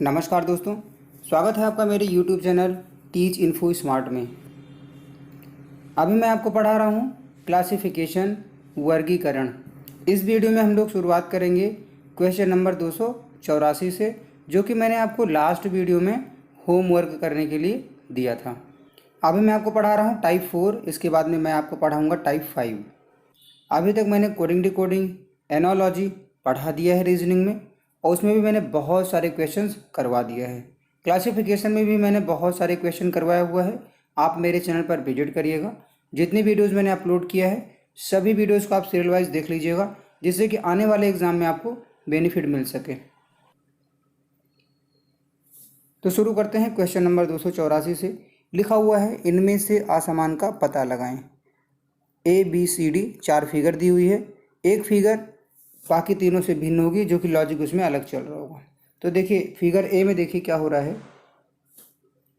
नमस्कार दोस्तों, स्वागत है आपका मेरे YouTube channel teach info smart में। अभी मैं आपको पढ़ा रहा हूँ क्लासिफिकेशन, वर्गीकरण। इस वीडियो में हम लोग शुरुआत करेंगे क्वेश्चन नंबर 284 से, जो कि मैंने आपको लास्ट वीडियो में होमवर्क करने के लिए दिया था। अभी मैं आपको पढ़ा रहा हूँ टाइप 4, इसके बाद में मैं आपको पढ़ाऊँगा टाइप 5। अभी तक मैंने कोडिंग, डिकोडिंग, एनोलॉजी पढ़ा दिया है रीजनिंग में, और उसमें भी मैंने बहुत सारे क्वेश्चंस करवा दिया है। क्लासिफिकेशन में भी मैंने बहुत सारे क्वेश्चन करवाया हुआ है। आप मेरे चैनल पर विजिट करिएगा। जितनी वीडियोस मैंने अपलोड किया है सभी वीडियोस को आप सीरियल वाइज देख लीजिएगा, जिससे कि आने वाले एग्ज़ाम में आपको बेनिफिट मिल सके। तो शुरू करते हैं क्वेश्चन नंबर 284 से। लिखा हुआ है, इनमें से असमान का पता लगाएं। ABCD 4 फिगर दी हुई है। एक फिगर बाकी तीनों से भिन्न होगी, जो कि लॉजिक उसमें अलग चल रहा होगा। तो देखिए फिगर ए में देखिए क्या हो रहा है।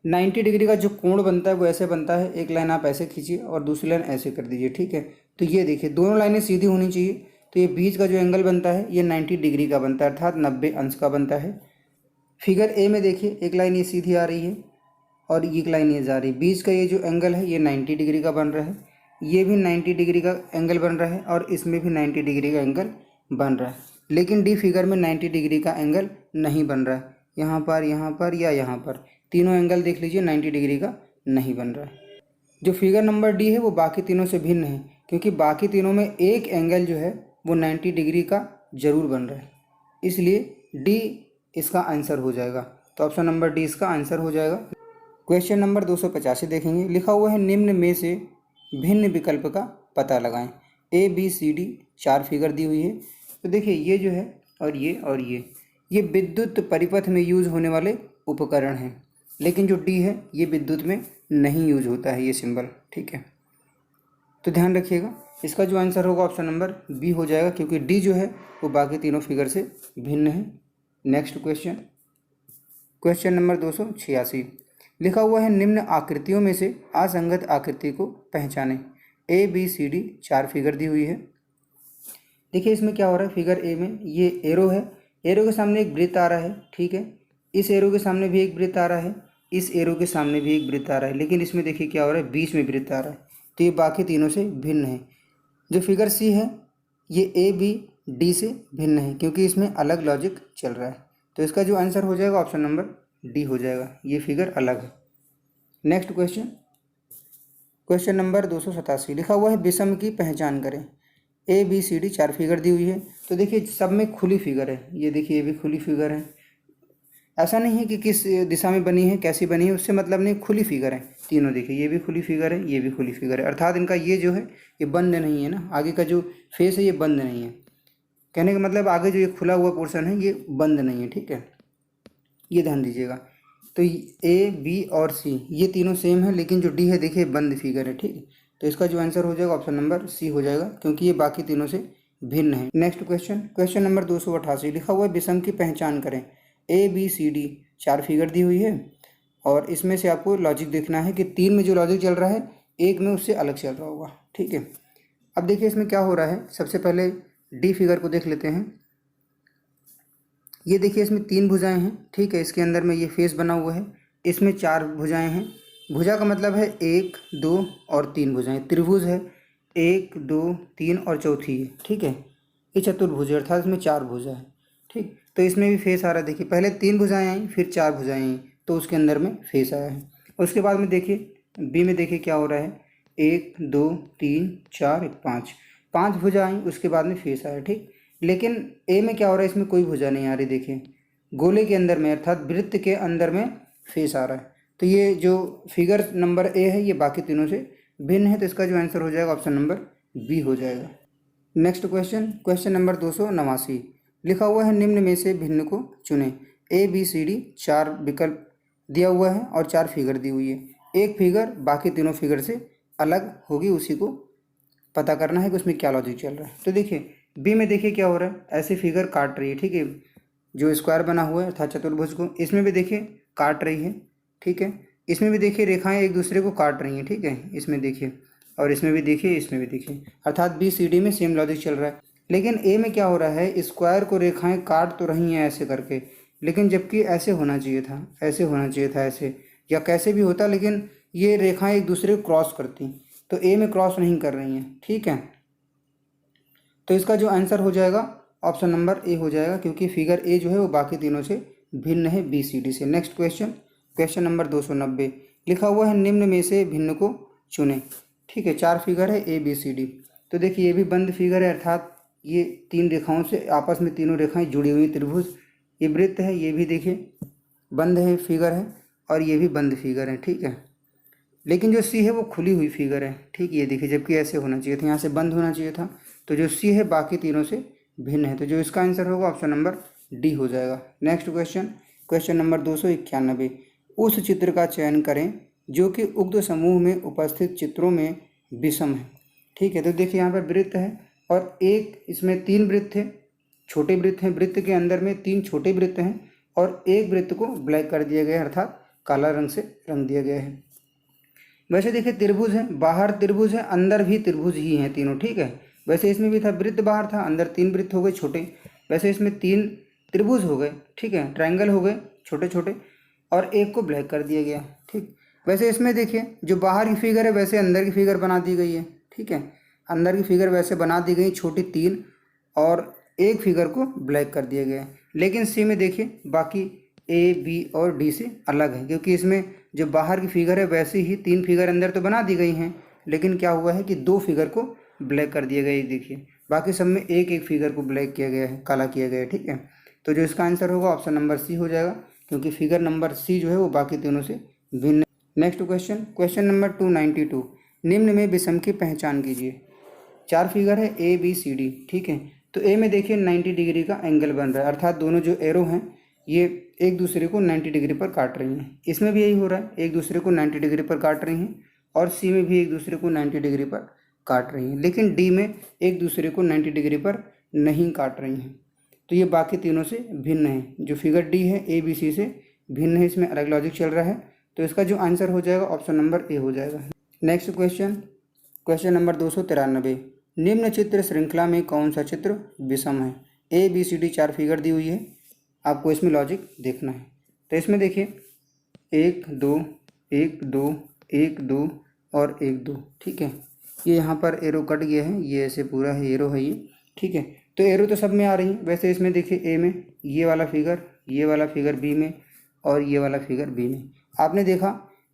90 डिग्री का जो कोण बनता है वो ऐसे बनता है। एक लाइन आप ऐसे खींचिए और दूसरी लाइन ऐसे कर दीजिए, ठीक है। तो ये देखिए दोनों लाइनें सीधी होनी चाहिए। तो ये बीच का जो एंगल बनता है ये 90 डिग्री का बनता है, अर्थात 90 अंश का बनता है। फिगर ए में देखिए एक लाइन ये सीधी आ रही है और एक लाइन ये जा रही है। बीच का ये जो एंगल है ये 90 डिग्री का बन रहा है। ये भी 90 डिग्री का एंगल बन रहा है और इसमें भी 90 डिग्री का एंगल बन रहा है। लेकिन डी फिगर में 90 डिग्री का एंगल नहीं बन रहा है। यहाँ पर या यहाँ पर तीनों एंगल देख लीजिए 90 डिग्री का नहीं बन रहा है। जो फिगर नंबर डी है वो बाकी तीनों से भिन्न है, क्योंकि बाकी तीनों में एक एंगल जो है वो 90 डिग्री का जरूर बन रहा है। इसलिए डी इसका आंसर हो जाएगा। तो ऑप्शन नंबर डी इसका आंसर हो जाएगा। क्वेश्चन नंबर 285 देखेंगे। लिखा हुआ है, निम्न में से भिन्न विकल्प का पता लगाएं। ABCD 4 फिगर दी हुई है। तो देखिए ये जो है और ये विद्युत परिपथ में यूज होने वाले उपकरण हैं। लेकिन जो डी है ये विद्युत में नहीं यूज होता है ये सिंबल, ठीक है। तो ध्यान रखिएगा, इसका जो आंसर होगा ऑप्शन नंबर बी हो जाएगा, क्योंकि डी जो है वो बाकी तीनों फिगर से भिन्न है। Next question, question number 286। लिखा हुआ है, निम्न आकृतियों में से असंगत आकृति को पहचानें। ABCD 4 फिगर दी हुई है। देखिए इसमें क्या हो रहा है, फिगर ए में ये एरो है। एरो के सामने एक वृत्त आ रहा है, ठीक है। इस एरो के सामने भी एक वृत्त आ रहा है, इस एरो के सामने भी एक वृत्त आ रहा है। लेकिन इसमें देखिए क्या हो रहा है, बीच में वृत्त आ रहा है। तो ये बाकी तीनों से भिन्न है। जो फिगर सी है ये ABD से भिन्न है, क्योंकि इसमें अलग लॉजिक चल रहा है। तो इसका जो आंसर हो जाएगा ऑप्शन नंबर डी हो जाएगा। ये फिगर अलग है। Next question, question number 287। लिखा हुआ है, विषम की पहचान करें। ABCD 4 फिगर दी हुई है। तो देखिए सब में खुली फिगर है। ये देखिए ये भी खुली फिगर है। ऐसा नहीं है कि किस दिशा में बनी है, कैसी बनी है, उससे मतलब नहीं, खुली फिगर है तीनों। देखिए ये भी खुली फिगर है, ये भी खुली फिगर है, अर्थात इनका ये जो है ये बंद नहीं है ना। आगे का जो फेस है ये बंद नहीं है। कहने का मतलब आगे जो ये खुला हुआ पोर्शन है ये बंद नहीं है, ठीक है। ये ध्यान दीजिएगा। तो A, B और C ये तीनों सेम है, लेकिन जो D है देखिए बंद फिगर है, ठीक है। तो इसका जो आंसर हो जाएगा ऑप्शन नंबर C हो जाएगा, क्योंकि ये बाकी तीनों से भिन्न है। Next question, question number 288। लिखा हुआ है, विषम की पहचान करें। ABCD 4 फिगर डी हुई है और इसमें से आपको लॉजिक देखना है कि 3 में जो लॉजिक चल रहा है एक में उससे अलग चल रहा होगा, ठीक है। अब देखिए इसमें क्या हो रहा है, सबसे पहले डी फिगर को देख लेते हैं। ये देखिए इसमें 3 भुजाएं हैं, ठीक है। इसके अंदर में ये फेस बना हुआ है। इसमें 4 भुजाएं हैं। भुजा का मतलब है 1, 2 और 3 भुजाएं। त्रिभुज है 1, 2, 3 और चौथी है, ठीक है। ये चतुर्भुज है, अर्थात इसमें 4 भुजा है, ठीक। तो इसमें भी फेस आ रहा है। देखिए पहले 3 भुजाएं आई, फिर 4 भुजाएं आई, तो उसके अंदर में फेस आया है। उसके बाद में देखिए बी में देखिए क्या हो रहा है, 1, 2, 3, 4, 5 5 भुजा आई, उसके बाद में फेस आया, ठीक। लेकिन ए में क्या हो रहा है, इसमें कोई भुजा नहीं आ रही। देखिए गोले के अंदर में अर्थात वृत्त के अंदर में फेस आ रहा है। तो ये जो फिगर नंबर ए है ये बाकी तीनों से भिन्न है। तो इसका जो आंसर हो जाएगा ऑप्शन नंबर बी हो जाएगा। Next question, question number 289। लिखा हुआ है, निम्न में से भिन्न को चुनें। ABCD 4 विकल्प दिया हुआ है और 4 फिगर दी हुई है। एक फिगर बाकी तीनों फिगर से अलग होगी, उसी को पता करना है कि उसमें क्या लॉजिक चल रहा है। तो देखिए बी में देखिए क्या हो रहा है, ऐसे फिगर काट रही है, ठीक है। जो स्क्वायर बना हुआ है अर्थात चतुर्भुज को, इसमें भी देखिए काट रही है, ठीक है। इसमें भी देखिए रेखाएं एक दूसरे को काट रही हैं, ठीक है। इसमें देखिए और इसमें भी देखिए, इसमें भी देखिए, अर्थात BCD में सेम लॉजिक चल रहा है। लेकिन ए में क्या हो रहा है, स्क्वायर को रेखाएं काट तो रही हैं ऐसे करके, लेकिन जबकि ऐसे होना चाहिए था, ऐसे होना चाहिए था, ऐसे या कैसे भी होता, लेकिन ये रेखाएं एक दूसरे को क्रॉस करती, तो ए में क्रॉस नहीं कर रही हैं। ठीक है, तो इसका जो आंसर हो जाएगा ऑप्शन नंबर ए हो जाएगा, क्योंकि फिगर ए जो है वो बाकी तीनों से भिन्न है बी सी डी से। नेक्स्ट क्वेश्चन, क्वेश्चन नंबर 290 लिखा हुआ है निम्न में से भिन्न को चुनें। ठीक है, 4 फिगर है ए बी सी डी। तो देखिए ये भी बंद फिगर है, अर्थात ये 3 रेखाओं से आपस में तीनों रेखाएं जुड़ी हुई त्रिभुज। ये वृत्त है, ये भी देखिए बंद है फिगर है, और ये भी बंद फिगर है। ठीक है, लेकिन जो सी है वो खुली हुई फिगर है। ठीक, ये देखिए जबकि ऐसे होना चाहिए था, यहाँ से बंद होना चाहिए था, तो जो सी है बाकी तीनों से भिन्न है, तो जो इसका आंसर होगा ऑप्शन नंबर डी हो जाएगा। नेक्स्ट क्वेश्चन, क्वेश्चन नंबर 291 उस चित्र का चयन करें जो कि उक्त समूह में उपस्थित चित्रों में विषम है। ठीक है, तो देखिए यहाँ पर वृत्त है और एक इसमें 3 वृत्त है, छोटे वृत्त हैं, वृत्त के अंदर में 3 छोटे वृत्त हैं और एक वृत्त को ब्लैक कर दिया गया है, अर्थात काला रंग से रंग दिया गया है। वैसे देखिए त्रिभुज है, बाहर त्रिभुज है, अंदर भी त्रिभुज ही हैं तीनों। ठीक है, वैसे इसमें भी था, वृत्त बाहर था, अंदर 3 वृत्त हो गए छोटे, वैसे इसमें 3 त्रिभुज हो गए। ठीक है, ट्रायंगल हो गए छोटे छोटे, और एक को ब्लैक कर दिया गया। ठीक, वैसे इसमें देखिए जो बाहर की फिगर है वैसे अंदर की फिगर बना दी गई है। ठीक है, अंदर की फिगर वैसे बना दी गई छोटी 3, और एक फिगर को ब्लैक कर दिया गया है। लेकिन सी में देखिए बाकी ए बी और डी से अलग है, क्योंकि इसमें जो बाहर की फिगर है वैसे ही 3 फिगर अंदर तो बना दी गई हैं, लेकिन क्या हुआ है कि 2 फिगर को ब्लैक कर दिया गया है। देखिए बाकी सब में एक एक फिगर को ब्लैक किया गया है, काला किया गया है। ठीक है, तो जो इसका आंसर होगा ऑप्शन नंबर सी हो जाएगा, क्योंकि फिगर नंबर सी जो है वो बाकी तीनों से भिन्न। नेक्स्ट क्वेश्चन, क्वेश्चन नंबर 292 निम्न में विषम की पहचान कीजिए। 4 फिगर है ए बी सी डी। ठीक है, तो ए में देखिए 90 डिग्री का एंगल बन रहा है, अर्थात दोनों जो एरो हैं ये एक दूसरे को 90 डिग्री पर काट रही हैं। इसमें भी यही हो रहा है, एक दूसरे को 90 डिग्री पर काट रही हैं, और सी में भी एक दूसरे को 90 डिग्री पर काट रही हैं, लेकिन डी में एक दूसरे को 90 डिग्री पर नहीं काट रही हैं। तो ये बाकी तीनों से भिन्न है। जो फिगर डी है ए बी सी से भिन्न है, इसमें अलग लॉजिक चल रहा है, तो इसका जो आंसर हो जाएगा ऑप्शन नंबर ए हो जाएगा। नेक्स्ट क्वेश्चन, क्वेश्चन नंबर 293 निम्न चित्र श्रृंखला में कौन सा चित्र विषम है। A B C D 4 figure दी हुई है, आपको इसमें लॉजिक देखना है। तो इसमें देखिए 1 2 1 2 1 2 और 1 2। ठीक है, ये यहाँ पर एरो कट गया है, ये ऐसे पूरा है एरो है ये। ठीक है, तो एरो तो सब में आ रही है। वैसे इसमें देखिए ए में ये वाला फिगर बी में, और ये वाला फिगर बी में। आपने देखा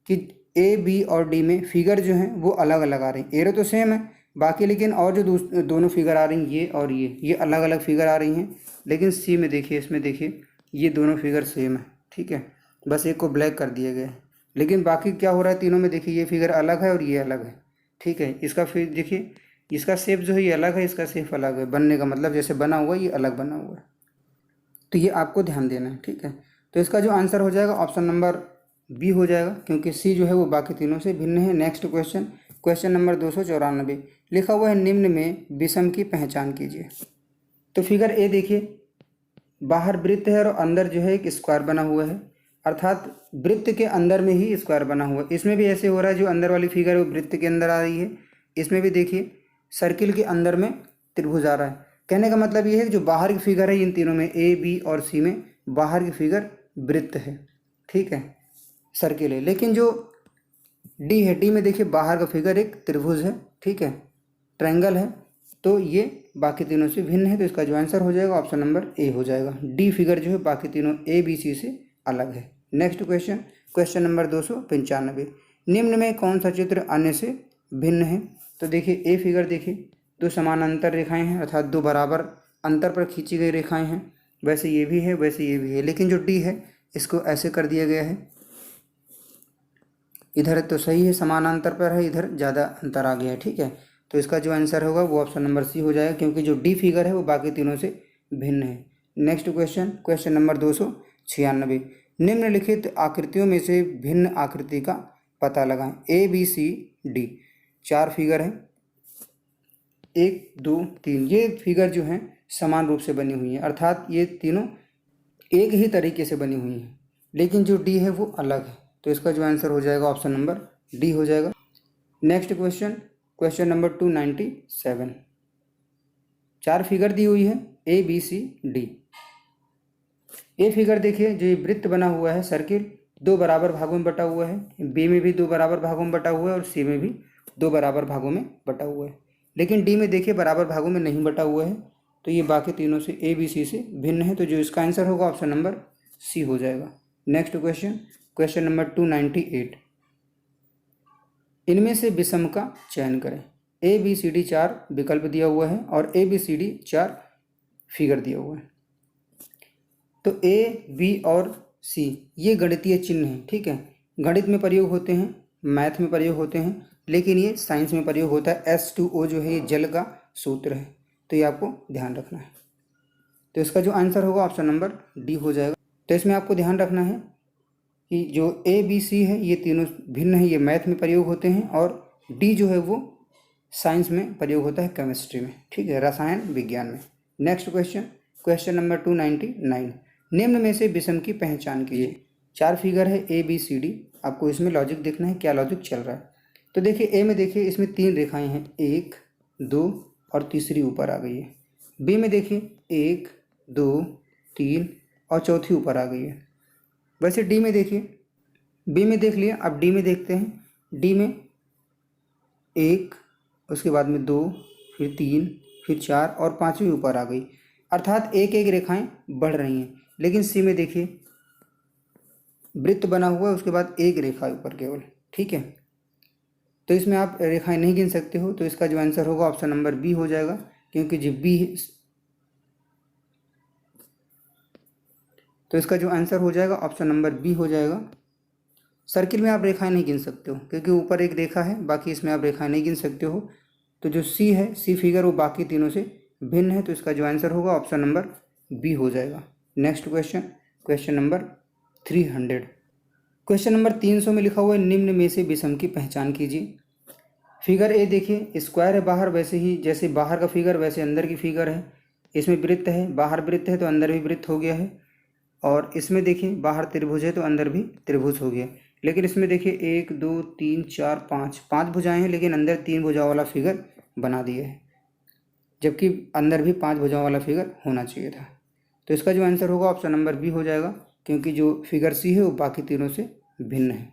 कि ए बी और डी में फिगर जो हैं वो अलग अलग आ रही हैं, एरो तो सेम है बाकी, लेकिन और जो दोनों फिगर आ रही हैं ये और ये अलग अलग फिगर आ रही हैं। लेकिन सी में देखिए, इसमें देखिए ये दोनों फिगर सेम है। ठीक है, बस एक को ब्लैक कर दिया गया है, लेकिन बाकी क्या हो रहा है तीनों में देखिए ये फिगर अलग है और ये अलग है। ठीक है, इसका फिर देखिए इसका शेप जो है ये अलग है, इसका शेप अलग है, बनने का मतलब जैसे बना हुआ है ये अलग बना हुआ है, तो ये आपको ध्यान देना है। ठीक है, तो इसका जो आंसर हो जाएगा ऑप्शन नंबर बी हो जाएगा, क्योंकि सी जो है वो बाकी तीनों से भिन्न है। नेक्स्ट क्वेश्चन, क्वेश्चन नंबर 294 लिखा हुआ है निम्न में विषम की पहचान कीजिए। तो फिगर ए देखिए, बाहर वृत्त है और अंदर जो है एक स्क्वायर बना हुआ है, अर्थात वृत्त के अंदर में ही स्क्वायर बना हुआ है। इसमें भी ऐसे हो रहा है, जो अंदर वाली फिगर है वो वृत्त के अंदर आ रही है, इसमें भी देखिए सर्किल के अंदर में त्रिभुज आ रहा है। कहने का मतलब ये है कि जो बाहर की फिगर है इन तीनों में ए बी और सी में बाहर की फिगर वृत्त है। ठीक है, सर्किल है, लेकिन जो डी है, डी में देखिए बाहर का फिगर एक त्रिभुज है। ठीक है, ट्रायंगल है, तो ये बाकी तीनों से भिन्न है, तो इसका जो आंसर हो जाएगा ऑप्शन नंबर ए हो जाएगा। डी फिगर जो है बाकी तीनों ए बी सी से अलग है। नेक्स्ट क्वेश्चन, क्वेश्चन नंबर 295 निम्न में कौन सा चित्र अन्य से भिन्न है। तो देखिए ए फिगर देखिए, 2 समानांतर रेखाएं हैं, अर्थात 2 बराबर अंतर पर खींची गई रेखाएं हैं। वैसे ये भी है, वैसे ये भी है, लेकिन जो डी है इसको ऐसे कर दिया गया है, इधर तो सही है समानांतर पर है, इधर ज़्यादा अंतर आ गया है। ठीक है, तो इसका जो आंसर होगा वो ऑप्शन नंबर सी हो जाएगा, क्योंकि जो डी फिगर है वो बाकी तीनों से भिन्न है। नेक्स्ट क्वेश्चन, क्वेश्चन नंबर 296 निम्नलिखित आकृतियों में से भिन्न आकृति का पता लगाएं। A B C D 4 figure है, 1 2 3, ये फिगर जो हैं समान रूप से बनी हुई हैं, अर्थात ये तीनों एक ही तरीके से बनी हुई हैं, लेकिन जो डी है वो अलग है, तो इसका जो आंसर हो जाएगा ऑप्शन नंबर डी हो जाएगा। Next question, question number 297 4 figure दी हुई है A B C D. A figure देखिए, जो ये वृत्त बना हुआ है सर्किल, 2 बराबर भागों में बटा हुआ है। बी में भी 2 बराबर भागों में बटा हुआ है और सी में भी 2 बराबर भागों में बटा हुआ है। लेकिन डी में देखिए बराबर भागों में नहीं बटा हुआ है, तो ये बाकी तीनों से ए बी सी से भिन्न है। तो जो इसका आंसर होगा ऑप्शन नंबर सी हो जाएगा। Next question, question number 298। इनमें से विषम का चयन करें। ए बी सी डी 4 विकल्प दिया हुआ है और A B C D 4 figure दिया हुआ है। तो ए बी और सी ये गणितीय चिन्ह हैं, ठीक है। गणित में प्रयोग होते हैं, मैथ में प्रयोग होते हैं, लेकिन ये साइंस में प्रयोग होता है। H2O जो है ये जल का सूत्र है, तो ये आपको ध्यान रखना है। तो इसका जो आंसर होगा ऑप्शन नंबर डी हो जाएगा। तो इसमें आपको ध्यान रखना है कि जो ए बी सी है ये तीनों भिन्न है, ये मैथ में प्रयोग होते हैं, और डी जो है वो साइंस में प्रयोग होता है, केमिस्ट्री में, ठीक है, रसायन विज्ञान में। Next question, question number 299। निम्न में से विषम की पहचान कीजिए। 4 फिगर है ए बी सी डी, आपको इसमें लॉजिक देखना है क्या लॉजिक चल रहा है। तो देखिए ए में देखिए इसमें 3 रेखाएं हैं, 1 2 और तीसरी ऊपर आ गई है। बी में देखिए 1 2 3 और चौथी ऊपर आ गई है। वैसे डी में देखिए, बी में देख लिया, अब डी में देखते हैं। डी में 1, उसके बाद में 2, फिर 3, फिर 4 और 5वीं ऊपर आ गई, अर्थात एक एक रेखाएं बढ़ रही हैं। लेकिन सी में देखिए वृत्त बना हुआ है, उसके बाद एक रेखा ऊपर केवल, ठीक है। तो इसमें आप रेखाएं नहीं गिन सकते हो, तो इसका जो आंसर होगा ऑप्शन नंबर बी हो जाएगा, क्योंकि जो बी, तो इसका जो आंसर हो जाएगा ऑप्शन नंबर बी हो जाएगा। सर्किल में आप रेखाएं नहीं गिन सकते हो, क्योंकि ऊपर एक रेखा है, बाकी इसमें आप रेखाएं नहीं गिन सकते हो। तो जो सी है, सी फिगर, वो बाकी तीनों से भिन्न है, तो इसका जो आंसर होगा ऑप्शन नंबर बी हो जाएगा। Next question, question number 300। Question number 300 में लिखा हुआ है निम्न में से विषम की पहचान कीजिए। फिगर ए देखिए, स्क्वायर है बाहर, वैसे ही जैसे बाहर का फिगर वैसे अंदर की फिगर है। इसमें वृत्त है, बाहर वृत्त है तो अंदर भी वृत्त हो गया है। और इसमें देखिए बाहर त्रिभुज है तो अंदर भी त्रिभुज हो गया। लेकिन इसमें देखिए 1 2 3 4 5 भुजाएं हैं, लेकिन अंदर 3 भुजाओं वाला फिगर बना दिया है, जबकि अंदर भी 5 भुजाओं वाला फिगर होना चाहिए था। तो इसका जो आंसर होगा ऑप्शन नंबर बी हो जाएगा, क्योंकि जो फिगर सी है वो बाकी तीनों से भिन्न है।